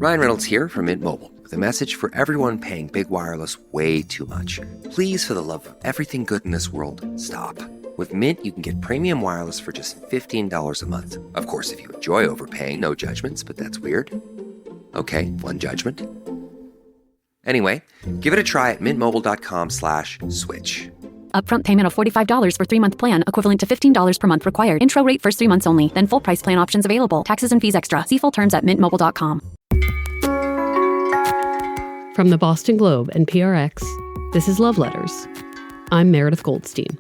Ryan Reynolds here from Mint Mobile with a message for everyone paying big wireless way too much. Please, for the love of everything good in this world, stop. With Mint, you can get premium wireless for just $15 a month. Of course, if you enjoy overpaying, no judgments, but that's weird. Okay, one judgment. Anyway, give it a try at mintmobile.com/switch. Upfront payment of $45 for 3-month plan, equivalent to $15 per month required. Intro rate first 3 months only, then full price plan options available. Taxes and fees extra. See full terms at mintmobile.com. From the Boston Globe and PRX, this is Love Letters. I'm Meredith Goldstein.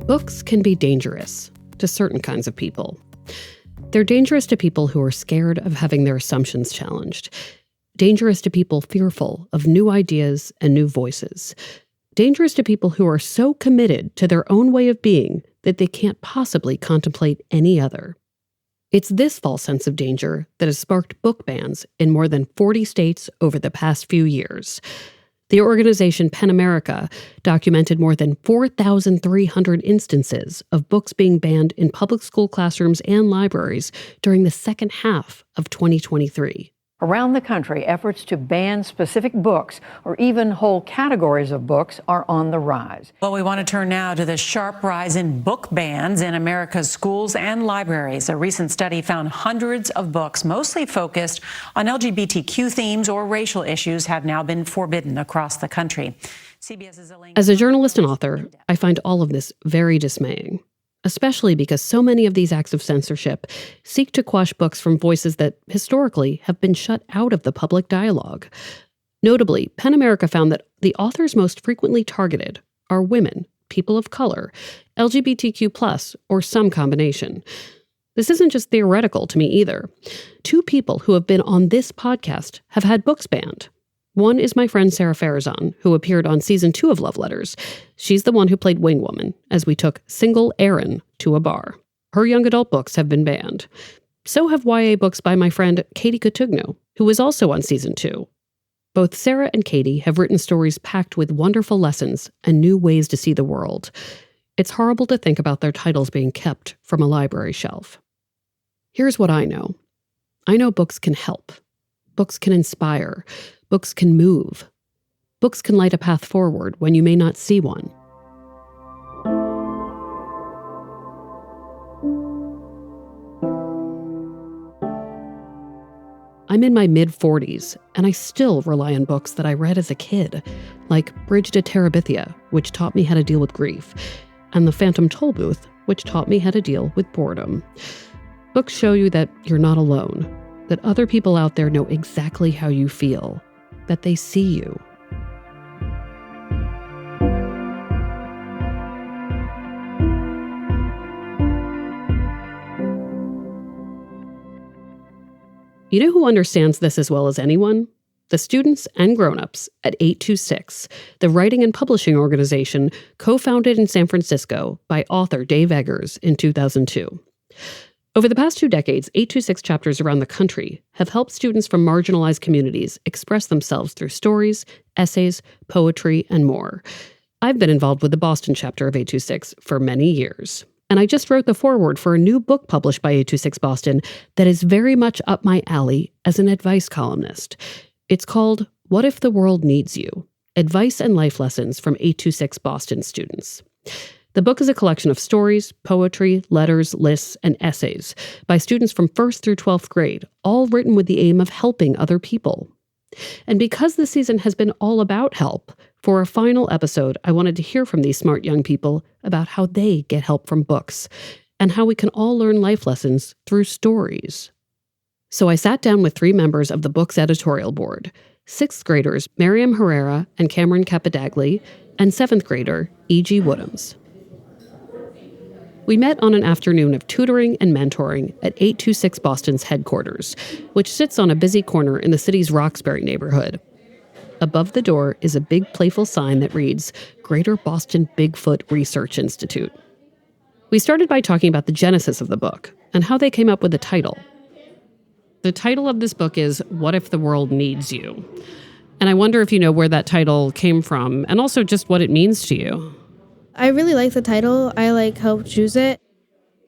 Books can be dangerous to certain kinds of people. They're dangerous to people who are scared of having their assumptions challenged. Dangerous to people fearful of new ideas and new voices. Dangerous to people who are so committed to their own way of being that they can't possibly contemplate any other. It's this false sense of danger that has sparked book bans in more than 40 states over the past few years. The organization PEN America documented more than 4,300 instances of books being banned in public school classrooms and libraries during the second half of 2023. Around the country, efforts to ban specific books or even whole categories of books are on the rise. Well, we want to turn now to the sharp rise in book bans in America's schools and libraries. A recent study found hundreds of books, mostly focused on LGBTQ themes or racial issues, have now been forbidden across the country. CBS's Elaine. As a journalist and author, I find all of this very dismaying, especially because so many of these acts of censorship seek to quash books from voices that, historically, have been shut out of the public dialogue. Notably, PEN America found that the authors most frequently targeted are women, people of color, LGBTQ+, or some combination. This isn't just theoretical to me either. 2 people who have been on this podcast have had books banned. One is my friend Sarah Farazan, who appeared on Season 2 of Love Letters. She's the one who played Wing Woman as we took single Erin to a bar. Her young adult books have been banned. So have YA books by my friend Katie Cotugno, who was also on Season 2. Both Sarah and Katie have written stories packed with wonderful lessons and new ways to see the world. It's horrible to think about their titles being kept from a library shelf. Here's what I know. I know books can help. Books can inspire. Books can move. Books can light a path forward when you may not see one. I'm in my mid-40s, and I still rely on books that I read as a kid, like Bridge to Terabithia, which taught me how to deal with grief, and The Phantom Tollbooth, which taught me how to deal with boredom. Books show you that you're not alone, that other people out there know exactly how you feel, that they see you. You know who understands this as well as anyone? The students and grown-ups at 826, the writing and publishing organization co-founded in San Francisco by author Dave Eggers in 2002. Over the past 2 decades, 826 chapters around the country have helped students from marginalized communities express themselves through stories, essays, poetry, and more. I've been involved with the Boston chapter of 826 for many years, and I just wrote the foreword for a new book published by 826 Boston that is very much up my alley as an advice columnist. It's called What If the World Needs You? Advice and Life Lessons from 826 Boston Students. The book is a collection of stories, poetry, letters, lists, and essays by students from 1st through 12th grade, all written with the aim of helping other people. And because this season has been all about help, for our final episode, I wanted to hear from these smart young people about how they get help from books and how we can all learn life lessons through stories. So I sat down with 3 members of the book's editorial board, 6th graders Miriam Herrera and Cameron Capadagli, and 7th grader E.G. Woodhams. We met on an afternoon of tutoring and mentoring at 826 Boston's headquarters, which sits on a busy corner in the city's Roxbury neighborhood. Above the door is a big playful sign that reads, Greater Boston Bigfoot Research Institute. We started by talking about the genesis of the book and how they came up with the title. The title of this book is What If the World Needs You? And I wonder if you know where that title came from and also just what it means to you. I really like the title. I helped choose it.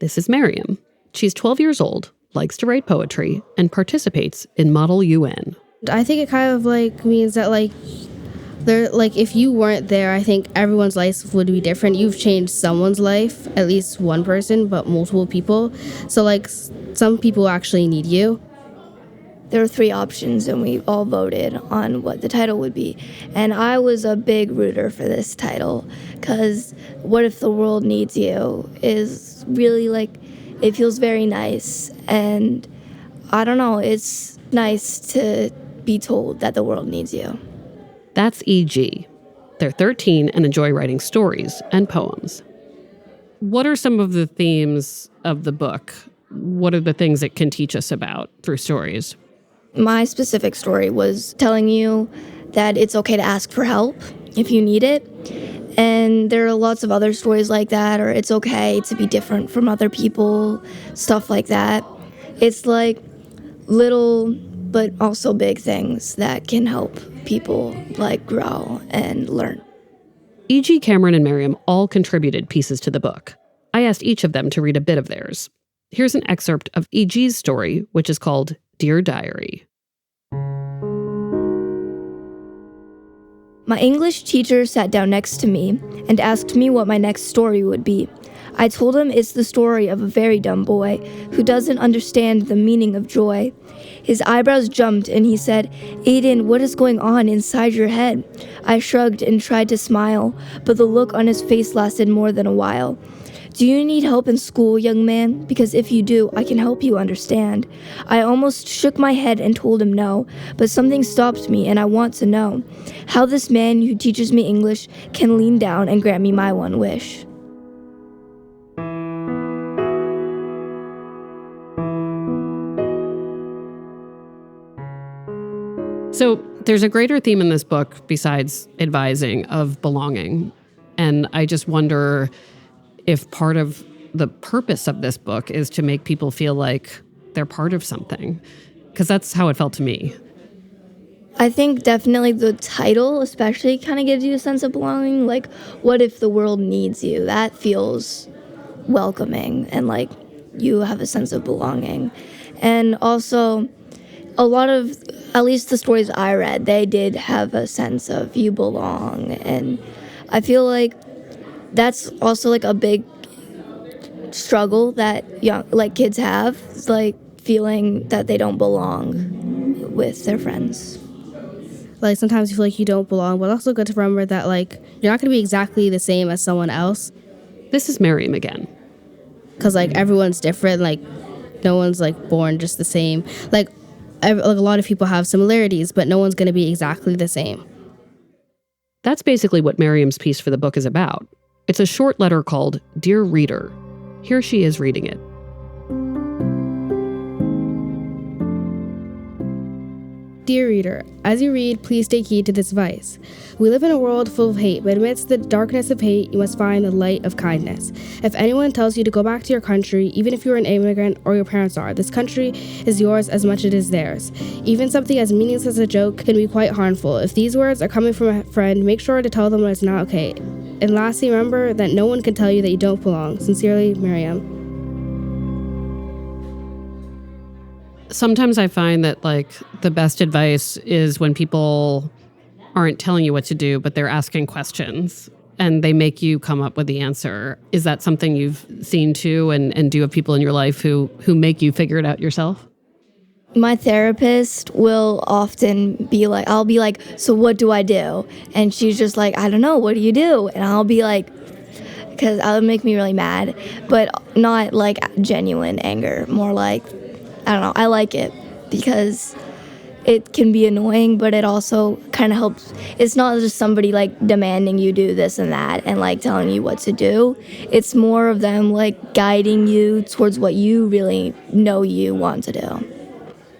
This is Miriam. She's 12 years old, likes to write poetry, and participates in Model UN. I think it kind of means that if you weren't there, I think everyone's life would be different. You've changed someone's life, at least one person, but multiple people. So some people actually need you. There were 3 options, and we all voted on what the title would be. And I was a big rooter for this title, because What If the World Needs You is really, it feels very nice. And I don't know, it's nice to be told that the world needs you. That's E.G. They're 13 and enjoy writing stories and poems. What are some of the themes of the book? What are the things it can teach us about through stories? My specific story was telling you that it's okay to ask for help if you need it. And there are lots of other stories like that, or it's okay to be different from other people, stuff like that. It's little but also big things that can help people grow and learn. E.G., Cameron, and Miriam all contributed pieces to the book. I asked each of them to read a bit of theirs. Here's an excerpt of E.G.'s story, which is called Dear Diary. My English teacher sat down next to me and asked me what my next story would be. I told him it's the story of a very dumb boy who doesn't understand the meaning of joy. His eyebrows jumped and he said, "Aiden, what is going on inside your head?" I shrugged and tried to smile, but the look on his face lasted more than a while. "Do you need help in school, young man? Because if you do, I can help you understand." I almost shook my head and told him no, but something stopped me and I want to know how this man who teaches me English can lean down and grant me my one wish. So there's a greater theme in this book besides advising of belonging. And I just wonder if part of the purpose of this book is to make people feel like they're part of something, because that's how it felt to me. I think definitely the title especially kind of gives you a sense of belonging. What if the world needs you? That feels welcoming and you have a sense of belonging. And also, a lot of, at least the stories I read, they did have a sense of you belong. And I feel like that's also a big struggle that kids have. It's feeling that they don't belong with their friends. Sometimes you feel like you don't belong, but also good to remember that you're not going to be exactly the same as someone else. This is Miriam again. Because everyone's different. No one's born just the same. A lot of people have similarities, but no one's going to be exactly the same. That's basically what Miriam's piece for the book is about. It's a short letter called Dear Reader. Here she is reading it. Dear reader, as you read, please take heed to this advice. We live in a world full of hate, but amidst the darkness of hate, you must find the light of kindness. If anyone tells you to go back to your country, even if you're an immigrant or your parents are, this country is yours as much as it is theirs. Even something as meaningless as a joke can be quite harmful. If these words are coming from a friend, make sure to tell them that it's not okay. And lastly, remember that no one can tell you that you don't belong. Sincerely, Miriam. Sometimes I find that the best advice is when people aren't telling you what to do, but they're asking questions and they make you come up with the answer. Is that something you've seen too? And do you have people in your life who make you figure it out yourself? My therapist will often be I'll be so what do I do? And she's just I don't know, what do you do? And I'll be because it'll make me really mad, but not genuine anger, more I don't know, I like it because it can be annoying, but it also kind of helps. It's not just somebody demanding you do this and that and telling you what to do. It's more of them guiding you towards what you really know you want to do.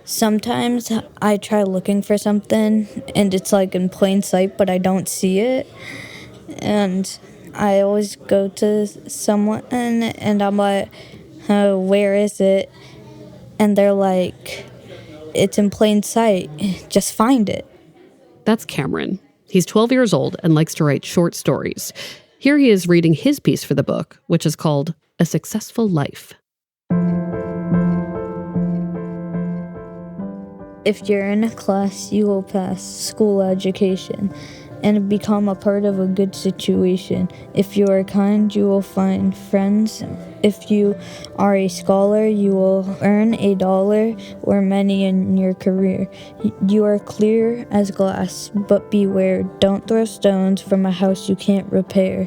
Sometimes I try looking for something and it's in plain sight, but I don't see it. And I always go to someone and I'm like, oh, where is it? And they're like, it's in plain sight. Just find it. That's Cameron. He's 12 years old and likes to write short stories. Here he is reading his piece for the book, which is called A Successful Life. If you're in a class, you will pass school education and become a part of a good situation. If you are kind, you will find friends. If you are a scholar, you will earn $1 or many in your career. You are clear as glass, but beware, don't throw stones from a house you can't repair.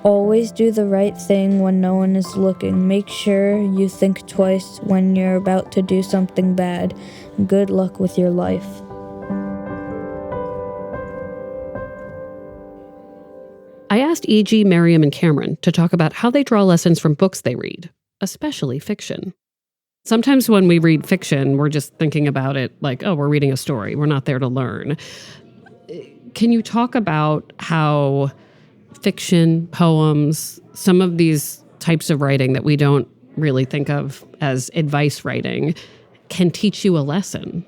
Always do the right thing when no one is looking. Make sure you think twice when you're about to do something bad. Good luck with your life. I asked E.G., Miriam, and Cameron to talk about how they draw lessons from books they read, especially fiction. Sometimes when we read fiction, we're just thinking about it like, oh, we're reading a story. We're not there to learn. Can you talk about how fiction, poems, some of these types of writing that we don't really think of as advice writing can teach you a lesson?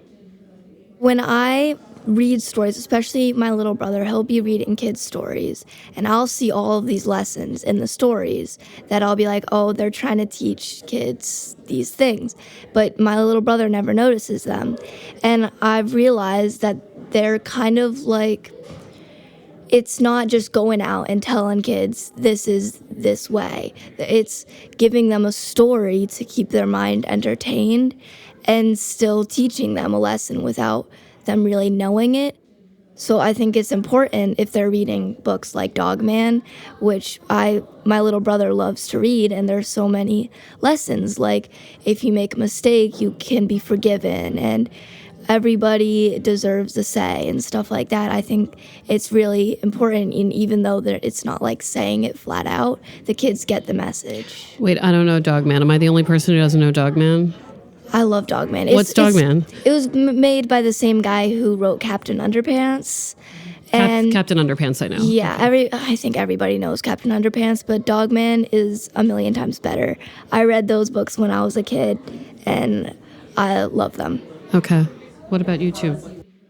When I read stories, especially my little brother, he'll be reading kids' stories, and I'll see all of these lessons in the stories that I'll be like, oh, they're trying to teach kids these things. But my little brother never notices them. And I've realized that they're kind of like, it's not just going out and telling kids this is this way. It's giving them a story to keep their mind entertained and still teaching them a lesson without them really knowing it. So I think it's important if they're reading books like Dog Man, which my little brother loves to read, and there's so many lessons, like if you make a mistake, you can be forgiven, and everybody deserves a say and stuff like that. I think it's really important, and even though it's not like saying it flat out, the kids get the message. Wait, I don't know Dog Man. Am I the only person who doesn't know Dog Man? I love Dog Man. What's Dog Man? It was made by the same guy who wrote Captain Underpants. And Captain Underpants, I know. Yeah, I think everybody knows Captain Underpants, but Dog Man is a million times better. I read those books when I was a kid, and I love them. Okay. What about you two?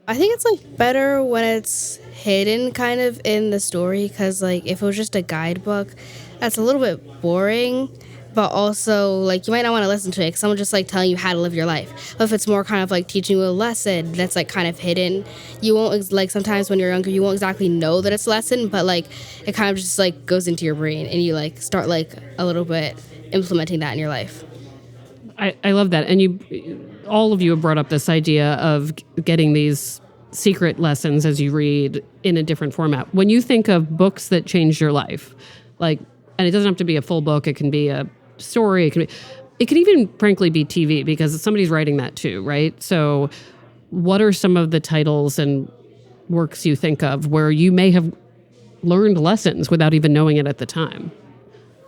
I think it's like better when it's hidden kind of in the story, because like if it was just a guidebook, that's a little bit boring. But also, like, you might not want to listen to it because someone's just, like, telling you how to live your life. But if it's more kind of, like, teaching you a lesson that's, like, kind of hidden, you won't, like, sometimes when you're younger, you won't exactly know that it's a lesson, but, like, it kind of just, like, goes into your brain and you, like, start, like, a little bit implementing that in your life. I love that. And all of you have brought up this idea of getting these secret lessons as you read in a different format. When you think of books that changed your life, like, and it doesn't have to be a full book, it can be a story, it can even frankly be TV, because somebody's writing that too, right? So what are some of the titles and works you think of where you may have learned lessons without even knowing it at the time?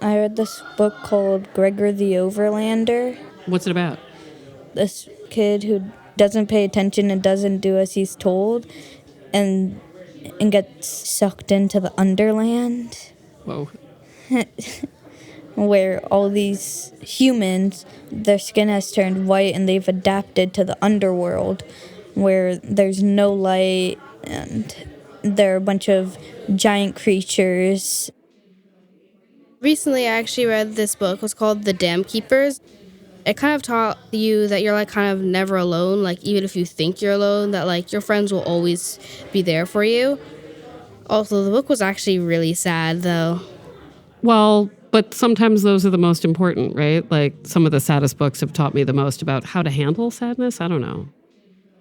I read this book called Gregor the Overlander. What's it about? This kid who doesn't pay attention and doesn't do as he's told and gets sucked into the Underland. Whoa. Where all these humans, their skin has turned white and they've adapted to the underworld where there's no light and there are a bunch of giant creatures. Recently, I actually read this book. It was called The Dam Keepers. It kind of taught you that you're, like, kind of never alone. Like, even if you think you're alone, that, like, your friends will always be there for you. Also, the book was actually really sad, though. Well, but sometimes those are the most important, right? Like, some of the saddest books have taught me the most about how to handle sadness. I don't know.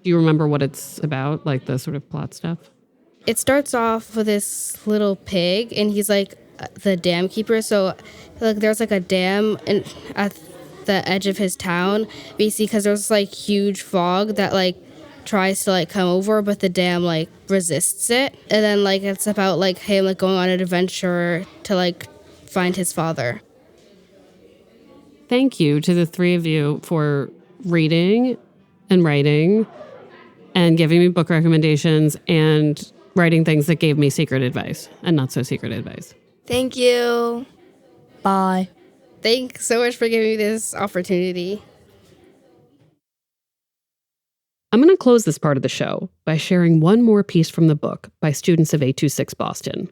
Do you remember what it's about, like the sort of plot stuff? It starts off with this little pig, and he's, like, the dam keeper. So, like, there's, like, a dam at the edge of his town, basically, because there's, like, huge fog that, like, tries to, like, come over, but the dam, like, resists it. And then, like, it's about, like, him, like, going on an adventure to, like, find his father. Thank you to the three of you for reading and writing and giving me book recommendations and writing things that gave me secret advice and not so secret advice. Thank you. Bye. Thanks so much for giving me this opportunity. I'm going to close this part of the show by sharing one more piece from the book by students of 826 Boston.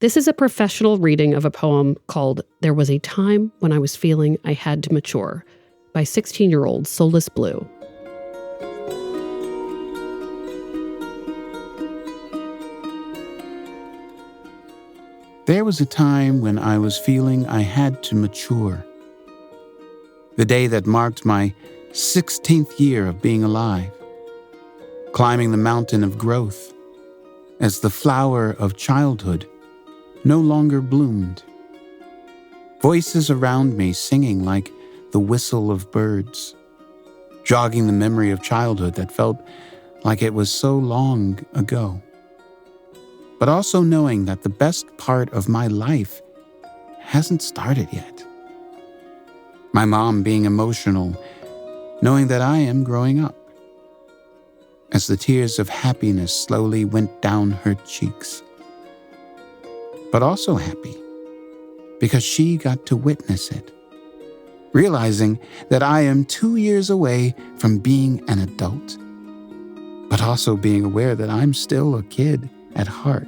This is a professional reading of a poem called There Was a Time When I Was Feeling I Had to Mature by 16-year-old Soulless Blue. There was a time when I was feeling I had to mature. The day that marked my 16th year of being alive, climbing the mountain of growth, as the flower of childhood no longer bloomed. Voices around me singing like the whistle of birds, jogging the memory of childhood that felt like it was so long ago. But also knowing that the best part of my life hasn't started yet. My mom being emotional, knowing that I am growing up. As the tears of happiness slowly went down her cheeks. But also happy, because she got to witness it. Realizing that I am 2 years away from being an adult, but also being aware that I'm still a kid at heart.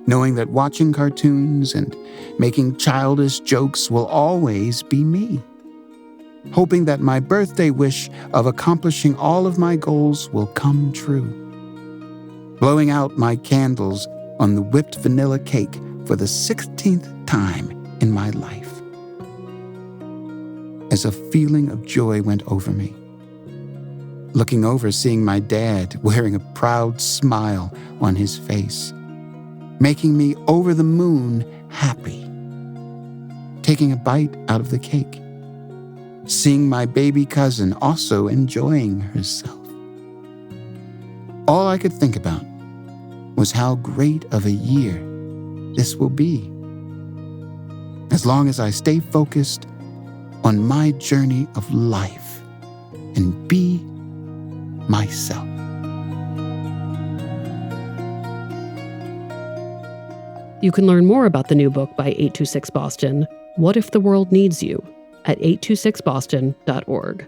Knowing that watching cartoons and making childish jokes will always be me. Hoping that my birthday wish of accomplishing all of my goals will come true. Blowing out my candles on the whipped vanilla cake for the 16th time in my life. As a feeling of joy went over me. Looking over, seeing my dad wearing a proud smile on his face, making me over the moon happy. Taking a bite out of the cake, seeing my baby cousin also enjoying herself. All I could think about was how great of a year this will be, as long as I stay focused on my journey of life and be myself. You can learn more about the new book by 826 Boston, What If the World Needs You, at 826boston.org.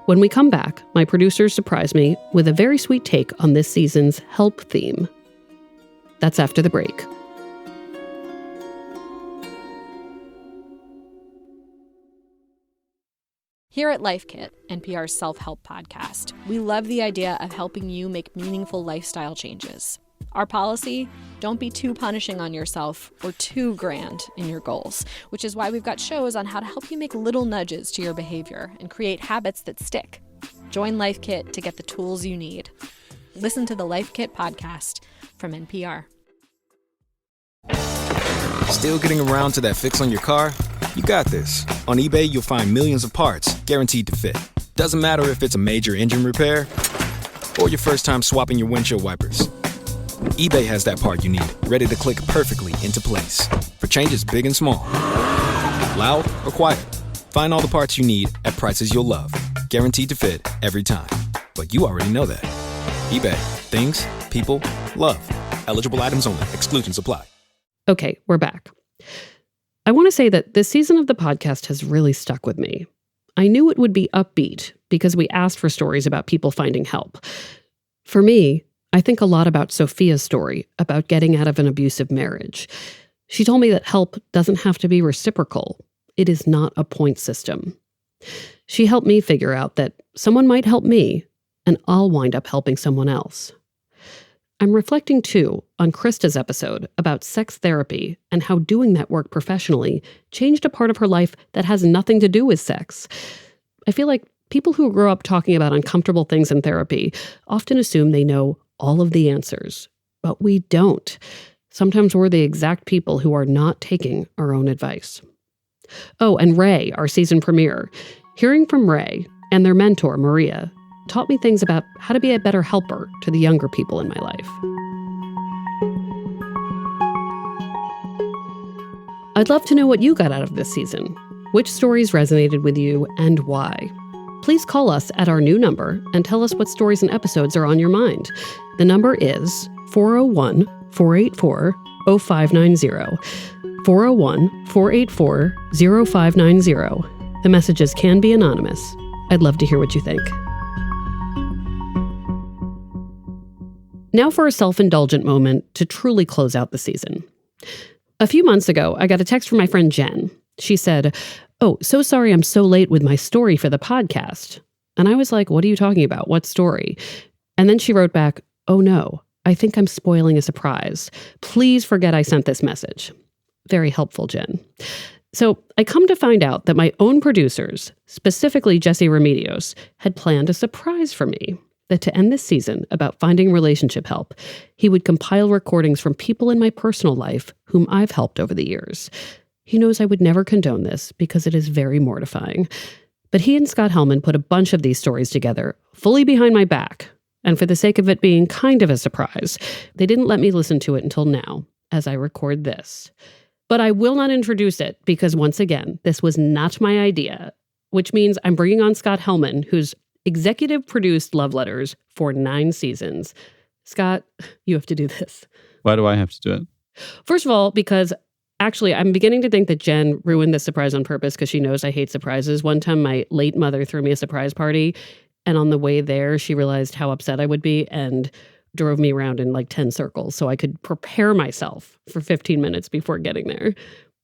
When we come back, my producers surprise me with a very sweet take on this season's Help theme. That's after the break. Here at Life Kit, NPR's self-help podcast, we love the idea of helping you make meaningful lifestyle changes. Our policy, don't be too punishing on yourself or too grand in your goals, which is why we've got shows on how to help you make little nudges to your behavior and create habits that stick. Join Life Kit to get the tools you need. Listen to the Life Kit podcast from NPR. Still getting around to that fix on your car? You got this. On eBay, you'll find millions of parts guaranteed to fit. Doesn't matter if it's a major engine repair or your first time swapping your windshield wipers. eBay has that part you need, ready to click perfectly into place for changes big and small. Loud or quiet, find all the parts you need at prices you'll love. Guaranteed to fit every time. But you already know that. eBay. Things, people, love. Eligible items only. Exclusions apply. Okay, we're back. I want to say that this season of the podcast has really stuck with me. I knew it would be upbeat because we asked for stories about people finding help. For me, I think a lot about Sophia's story about getting out of an abusive marriage. She told me that help doesn't have to be reciprocal. It is not a point system. She helped me figure out that someone might help me, and I'll wind up helping someone else. I'm reflecting, too, on Krista's episode about sex therapy and how doing that work professionally changed a part of her life that has nothing to do with sex. I feel like people who grow up talking about uncomfortable things in therapy often assume they know all of the answers, but we don't. Sometimes we're the exact people who are not taking our own advice. Oh, and Ray, our season premiere. Hearing from Ray and their mentor, Maria, taught me things about how to be a better helper to the younger people in my life. I'd love to know what you got out of this season. Which stories resonated with you and why? Please call us at our new number and tell us what stories and episodes are on your mind. The number is 401 401-484-0590. 401-484-0590. The messages can be anonymous. I'd love to hear what you think. Now for a self-indulgent moment to truly close out the season. A few months ago, I got a text from my friend Jen. She said, "Oh, so sorry I'm so late with my story for the podcast." And I was like, "What are you talking about? What story?" And then she wrote back, "Oh no, I think I'm spoiling a surprise. Please forget I sent this message." Very helpful, Jen. So I come to find out that my own producers, specifically Jesse Remedios, had planned a surprise for me. That to end this season about finding relationship help, he would compile recordings from people in my personal life whom I've helped over the years. He knows I would never condone this because it is very mortifying. But he and Scott Hellman put a bunch of these stories together, fully behind my back. And for the sake of it being kind of a surprise, they didn't let me listen to it until now, as I record this. But I will not introduce it because, once again, this was not my idea, which means I'm bringing on Scott Hellman, who's executive produced Love Letters for 9 seasons. Scott, you have to do this. Why do I have to do it? First of all, because actually I'm beginning to think that Jen ruined this surprise on purpose because she knows I hate surprises. One time my late mother threw me a surprise party, and on the way there, she realized how upset I would be and drove me around in like 10 circles so I could prepare myself for 15 minutes before getting there.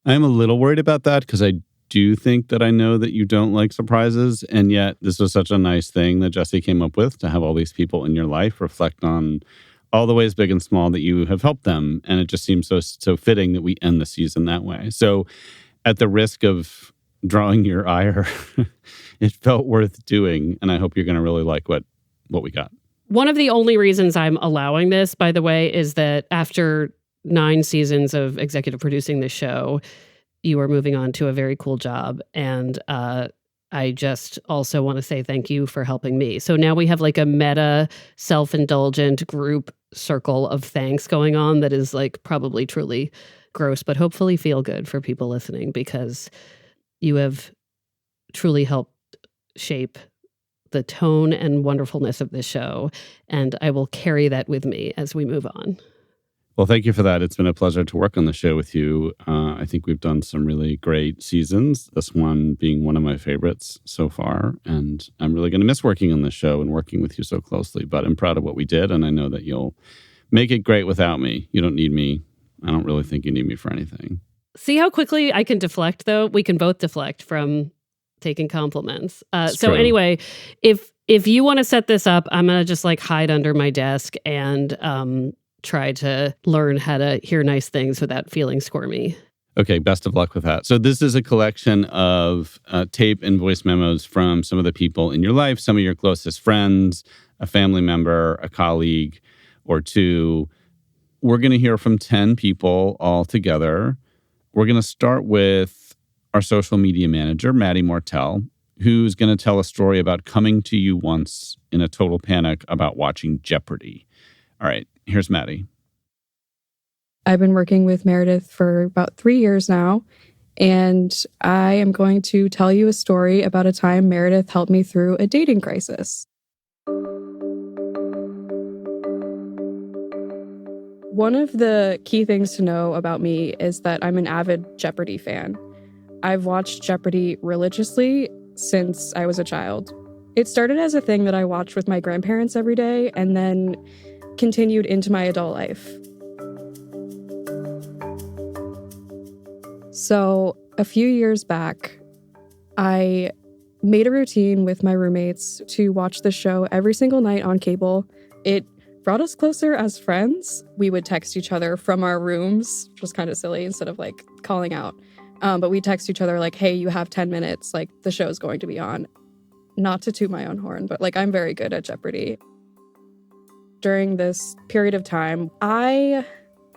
I'm a little worried about that because I do think that I know that you don't like surprises, and yet this was such a nice thing that Jesse came up with to have all these people in your life reflect on all the ways, big and small, that you have helped them, and it just seems so fitting that we end the season that way. So, at the risk of drawing your ire, it felt worth doing, and I hope you're going to really like what we got. One of the only reasons I'm allowing this, by the way, is that after 9 seasons of executive producing this show, you are moving on to a very cool job. And I just also want to say thank you for helping me. So now we have like a meta, self-indulgent group circle of thanks going on that is like probably truly gross, but hopefully feel good for people listening because you have truly helped shape the tone and wonderfulness of this show. And I will carry that with me as we move on. Well, thank you for that. It's been a pleasure to work on the show with you. I think we've done some really great seasons, this one being one of my favorites so far. And I'm really going to miss working on this show and working with you so closely. But I'm proud of what we did, and I know that you'll make it great without me. You don't need me. I don't really think you need me for anything. See how quickly I can deflect, though? We can both deflect from taking compliments. So anyway, if you want to set this up, I'm going to just like hide under my desk and try to learn how to hear nice things without feeling squirmy. Okay, best of luck with that. So this is a collection of tape and voice memos from some of the people in your life, some of your closest friends, a family member, a colleague, or two. We're going to hear from 10 people all together. We're going to start with our social media manager, Maddie Mortel, who's going to tell a story about coming to you once in a total panic about watching Jeopardy. All right, here's Maddie. I've been working with Meredith for about 3 years now, and I am going to tell you a story about a time Meredith helped me through a dating crisis. One of the key things to know about me is that I'm an avid Jeopardy fan. I've watched Jeopardy religiously since I was a child. It started as a thing that I watched with my grandparents every day and then continued into my adult life. So a few years back, I made a routine with my roommates to watch the show every single night on cable. It brought us closer as friends. We would text each other from our rooms, which was kind of silly, instead of like calling out. But we text each other like, hey, you have 10 minutes, like the show's going to be on. Not to toot my own horn, but like I'm very good at Jeopardy. During this period of time, I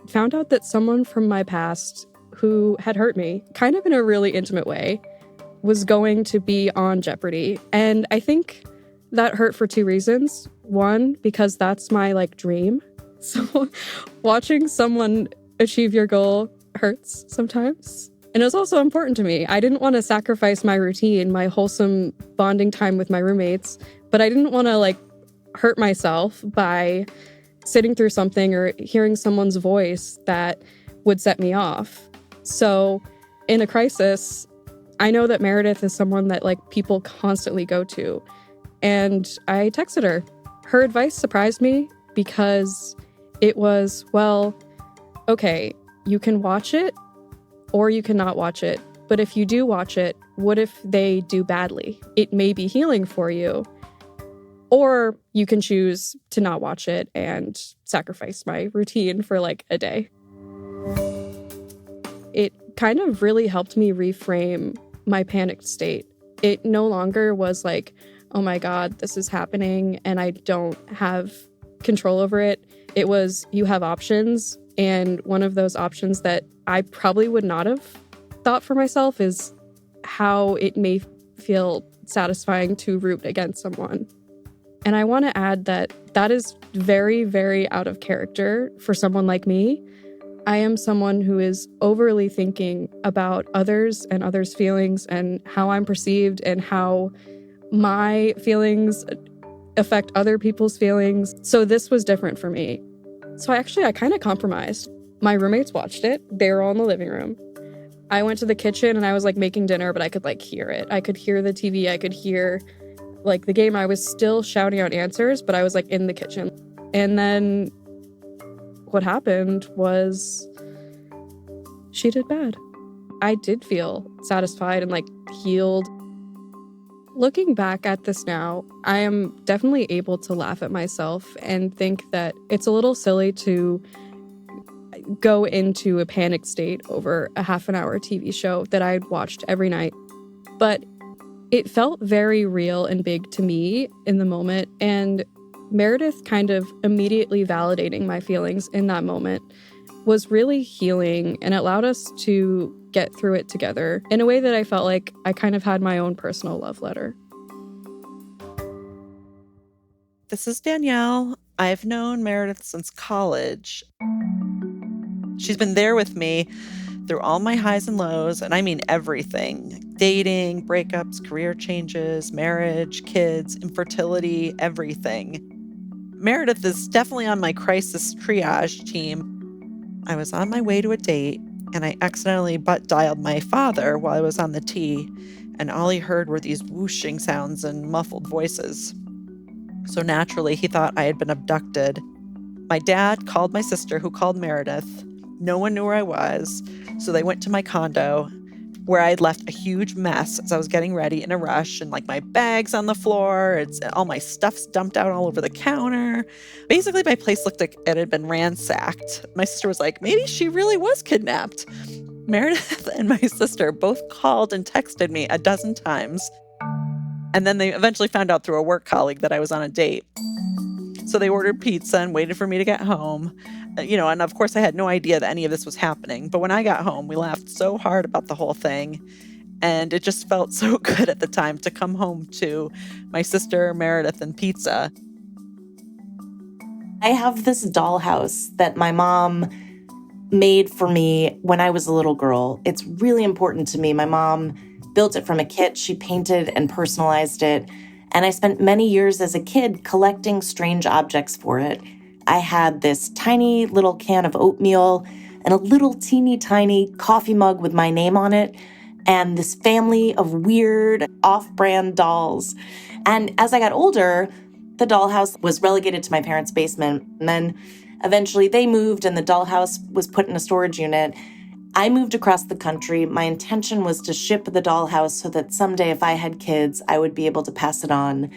found out that someone from my past who had hurt me, kind of in a really intimate way, was going to be on Jeopardy. And I think that hurt for 2 reasons. One, because that's my like dream. So watching someone achieve your goal hurts sometimes. And it was also important to me. I didn't want to sacrifice my routine, my wholesome bonding time with my roommates, but I didn't want to like hurt myself by sitting through something or hearing someone's voice that would set me off. So in a crisis, I know that Meredith is someone that like people constantly go to. And I texted her. Her advice surprised me because it was, well, okay, you can watch it or you cannot watch it. But if you do watch it, what if they do badly? It may be healing for you. Or you can choose to not watch it and sacrifice my routine for like a day. It kind of really helped me reframe my panicked state. It no longer was like, oh my God, this is happening and I don't have control over it. It was, you have options. And one of those options that I probably would not have thought for myself is how it may feel satisfying to root against someone. And I want to add that that is very, very out of character for someone like me. I am someone who is overly thinking about others and others' feelings and how I'm perceived and how my feelings affect other people's feelings. So this was different for me. So I kind of compromised. My roommates watched it. They were all in the living room. I went to the kitchen and I was like making dinner, but I could like hear it. I could hear the TV. I could hear like the game. I was still shouting out answers, but I was like in the kitchen. And then what happened was she did bad. I did feel satisfied and like healed. Looking back at this now, I am definitely able to laugh at myself and think that it's a little silly to go into a panic state over a half-an-hour TV show that I'd watched every night. But it felt very real and big to me in the moment, and Meredith kind of immediately validating my feelings in that moment was really healing and allowed us to get through it together in a way that I felt like I kind of had my own personal love letter. This is Danielle. I've known Meredith since college. She's been there with me through all my highs and lows, and I mean everything. Dating, breakups, career changes, marriage, kids, infertility, everything. Meredith is definitely on my crisis triage team. I was on my way to a date, and I accidentally butt dialed my father while I was on the tee, and all he heard were these whooshing sounds and muffled voices. So naturally, he thought I had been abducted. My dad called my sister, who called Meredith. No one knew where I was, so they went to my condo, where I had left a huge mess as I was getting ready in a rush, and like my bags on the floor, all my stuff's dumped out all over the counter. Basically, my place looked like it had been ransacked. My sister was like, maybe she really was kidnapped. Meredith and my sister both called and texted me a dozen times. And then they eventually found out through a work colleague that I was on a date. So they ordered pizza and waited for me to get home. And of course I had no idea that any of this was happening. But when I got home, we laughed so hard about the whole thing. And it just felt so good at the time to come home to my sister, Meredith, and pizza. I have this dollhouse that my mom made for me when I was a little girl. It's really important to me. My mom built it from a kit. She painted and personalized it. And I spent many years as a kid collecting strange objects for it. I had this tiny little can of oatmeal and a little teeny tiny coffee mug with my name on it, and this family of weird off-brand dolls. And as I got older, the dollhouse was relegated to my parents' basement. And then eventually they moved and the dollhouse was put in a storage unit. I moved across the country. My intention was to ship the dollhouse so that someday if I had kids, I would be able to pass it on.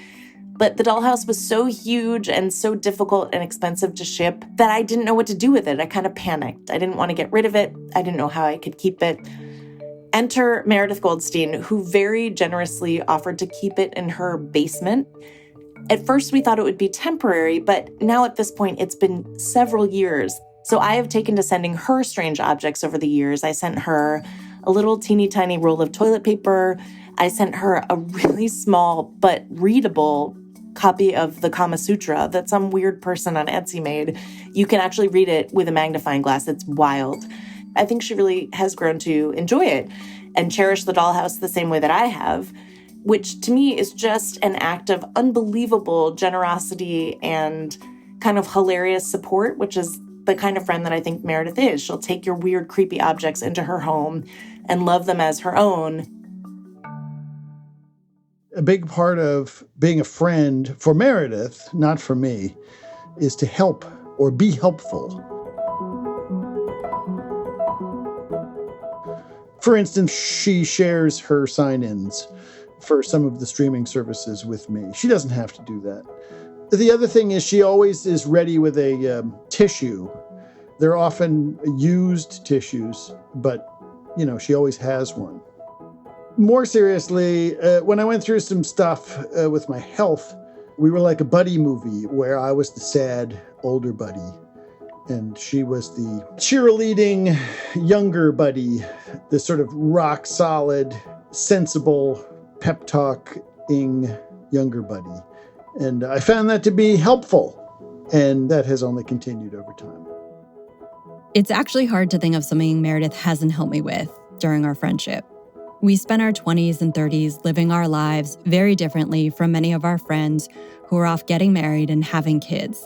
But the dollhouse was so huge and so difficult and expensive to ship that I didn't know what to do with it. I kind of panicked. I didn't want to get rid of it. I didn't know how I could keep it. Enter Meredith Goldstein, who very generously offered to keep it in her basement. At first, we thought it would be temporary, but now at this point, it's been several years. So I have taken to sending her strange objects over the years. I sent her a little teeny tiny roll of toilet paper. I sent her a really small but readable copy of the Kama Sutra that some weird person on Etsy made. You can actually read it with a magnifying glass. It's wild. I think she really has grown to enjoy it and cherish the dollhouse the same way that I have, which to me is just an act of unbelievable generosity and kind of hilarious support, which is the kind of friend that I think Meredith is. She'll take your weird, creepy objects into her home and love them as her own. A big part of being a friend for Meredith, not for me, is to help or be helpful. For instance, she shares her sign-ins for some of the streaming services with me. She doesn't have to do that. The other thing is she always is ready with a tissue. They're often used tissues, but, she always has one. More seriously, when I went through some stuff with my health, we were like a buddy movie where I was the sad older buddy and she was the cheerleading younger buddy, the sort of rock solid, sensible, pep talking younger buddy. And I found that to be helpful, and that has only continued over time. It's actually hard to think of something Meredith hasn't helped me with during our friendship. We spent our 20s and 30s living our lives very differently from many of our friends who are off getting married and having kids.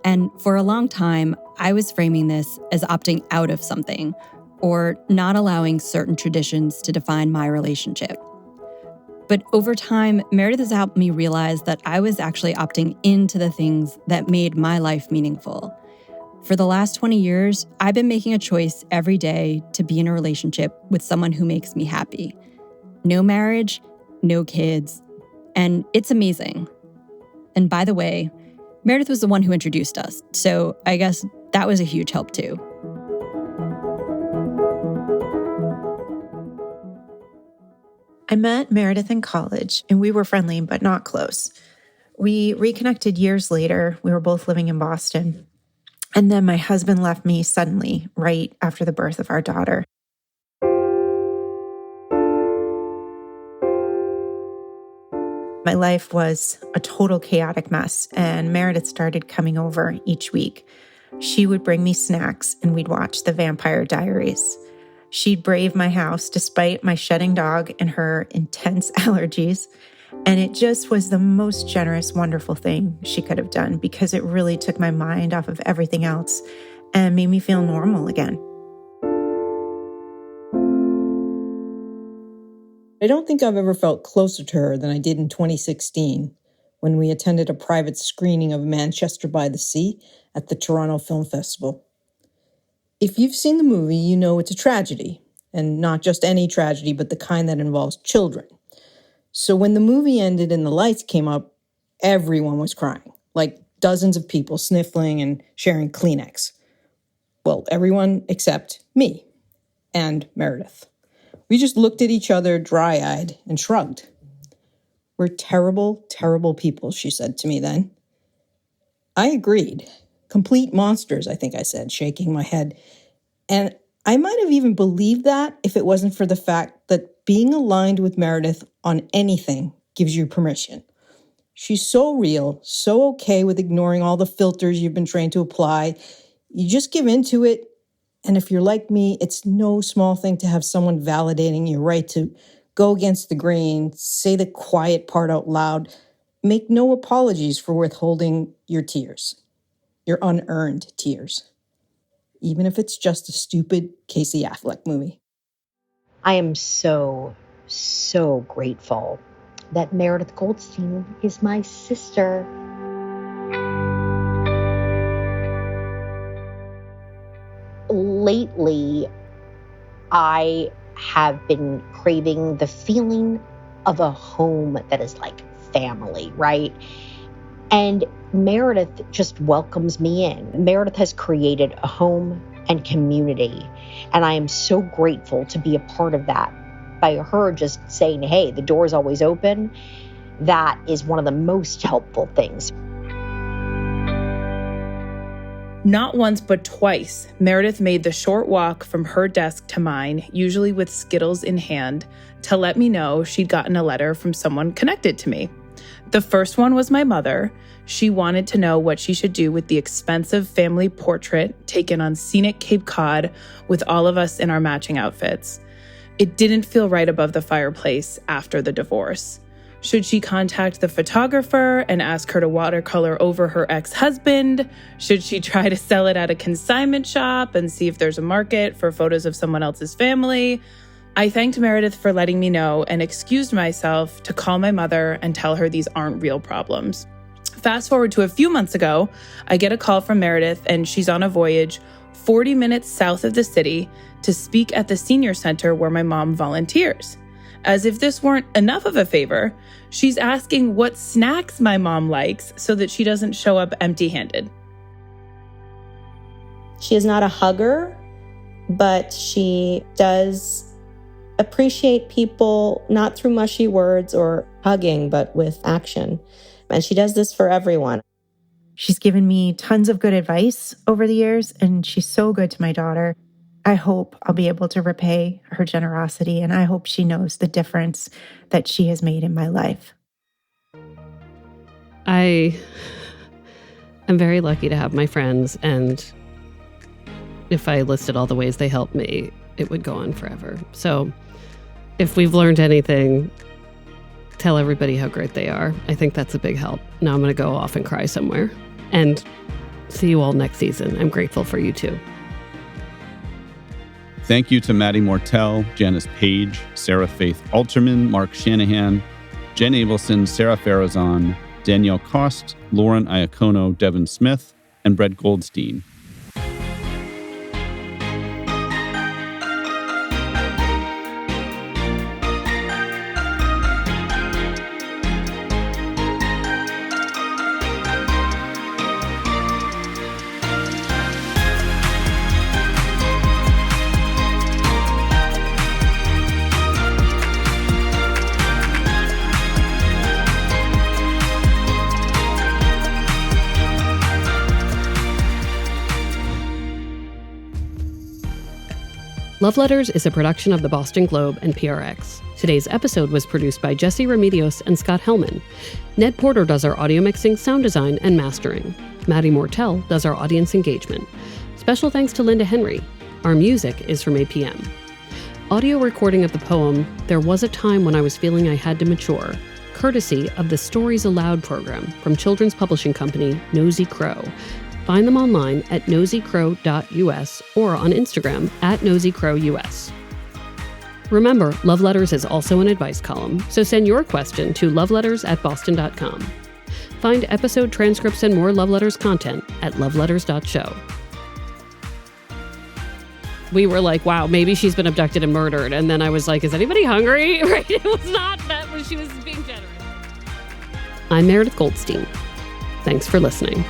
And for a long time, I was framing this as opting out of something or not allowing certain traditions to define my relationship. But over time, Meredith has helped me realize that I was actually opting into the things that made my life meaningful. For the last 20 years, I've been making a choice every day to be in a relationship with someone who makes me happy. No marriage, no kids, and it's amazing. And by the way, Meredith was the one who introduced us, so I guess that was a huge help too. I met Meredith in college, and we were friendly but not close. We reconnected years later. We were both living in Boston. And then my husband left me suddenly, right after the birth of our daughter. My life was a total chaotic mess, and Meredith started coming over each week. She would bring me snacks, and we'd watch The Vampire Diaries. She'd brave my house despite my shedding dog and her intense allergies. And it just was the most generous, wonderful thing she could have done because it really took my mind off of everything else and made me feel normal again. I don't think I've ever felt closer to her than I did in 2016 when we attended a private screening of Manchester by the Sea at the Toronto Film Festival. If you've seen the movie, you know it's a tragedy, and not just any tragedy, but the kind that involves children. So when the movie ended and the lights came up, everyone was crying, like dozens of people sniffling and sharing Kleenex. Well, everyone except me and Meredith. We just looked at each other dry-eyed and shrugged. "We're terrible, terrible people," she said to me then. I agreed. "Complete monsters," I think I said, shaking my head. And I might have even believed that if it wasn't for the fact that being aligned with Meredith on anything gives you permission. She's so real, so okay with ignoring all the filters you've been trained to apply. You just give into it. And if you're like me, it's no small thing to have someone validating your right to go against the grain, say the quiet part out loud, make no apologies for withholding your tears. Your unearned tears. Even if it's just a stupid Casey Affleck movie. I am so grateful that Meredith Goldstein is my sister. Lately, I have been craving the feeling of a home that is like family, right? And Meredith just welcomes me in. Meredith has created a home and community, and I am so grateful to be a part of that. By her just saying, hey, the door is always open, that is one of the most helpful things. Not once but twice, Meredith made the short walk from her desk to mine, usually with Skittles in hand, to let me know she'd gotten a letter from someone connected to me. The first one was my mother. She wanted to know what she should do with the expensive family portrait taken on scenic Cape Cod with all of us in our matching outfits. It didn't feel right above the fireplace after the divorce. Should she contact the photographer and ask her to watercolor over her ex-husband? Should she try to sell it at a consignment shop and see if there's a market for photos of someone else's family? I thanked Meredith for letting me know and excused myself to call my mother and tell her these aren't real problems. Fast forward to a few months ago, I get a call from Meredith and she's on a voyage 40 minutes south of the city to speak at the senior center where my mom volunteers. As if this weren't enough of a favor, she's asking what snacks my mom likes so that she doesn't show up empty-handed. She is not a hugger, but she does appreciate people, not through mushy words or hugging, but with action. And she does this for everyone. She's given me tons of good advice over the years, and she's so good to my daughter. I hope I'll be able to repay her generosity, and I hope she knows the difference that she has made in my life. I am very lucky to have my friends, and if I listed all the ways they helped me, it would go on forever. So if we've learned anything, tell everybody how great they are. I think that's a big help. Now I'm going to go off and cry somewhere. And see you all next season. I'm grateful for you too. Thank you to Maddie Mortell, Janice Page, Sarah Faith Alterman, Mark Shanahan, Jen Abelson, Sarah Farazan, Danielle Cost, Lauren Iacono, Devin Smith, and Brett Goldstein. Love Letters is a production of the Boston Globe and PRX. Today's episode was produced by Jesse Remedios and Scott Hellman. Ned Porter does our audio mixing, sound design, and mastering. Maddie Mortell does our audience engagement. Special thanks to Linda Henry. Our music is from APM. Audio recording of the poem, There Was a Time When I Was Feeling I Had to Mature, courtesy of the Stories Aloud program from children's publishing company Nosy Crow. Find them online at nosycrow.us or on Instagram at nosycrowus. Remember, Love Letters is also an advice column, so send your question to loveletters@boston.com. Find episode transcripts and more Love Letters content at loveletters.show. We were like, wow, maybe she's been abducted and murdered. And then I was like, is anybody hungry? Right? It was not that, she was being generous. I'm Meredith Goldstein. Thanks for listening.